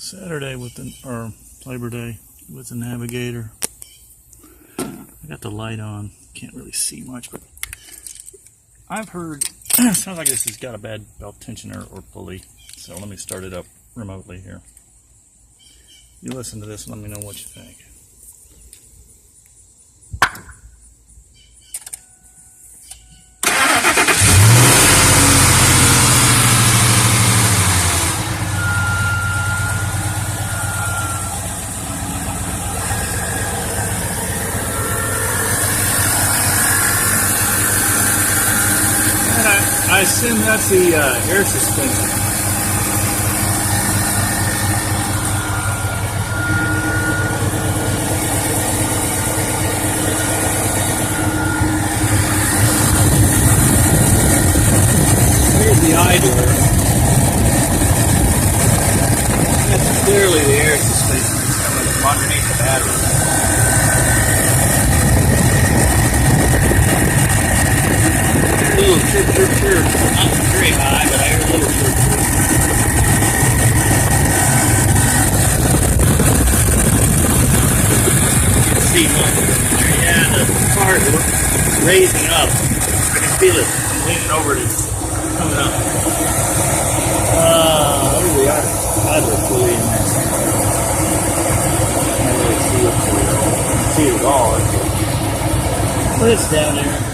Saturday with the, or Labor Day with the Navigator. I got the light on, can't really see much, but I've heard, sounds like this has got a bad belt tensioner or pulley. So let me start it up remotely here. You listen to this and let me know what you think. I assume that's the air suspension. Here's the idler. That's clearly the air suspension that's coming from underneath the battery. Little chirp, chirp, chirp. Not very high, but I hear a little chirp, chirp. You can see much in there. Yeah, the car's raising up. I can feel it. I'm leaning over it. It's coming up. There's the idler pulley in there. I can't really see it at all. But it's down there.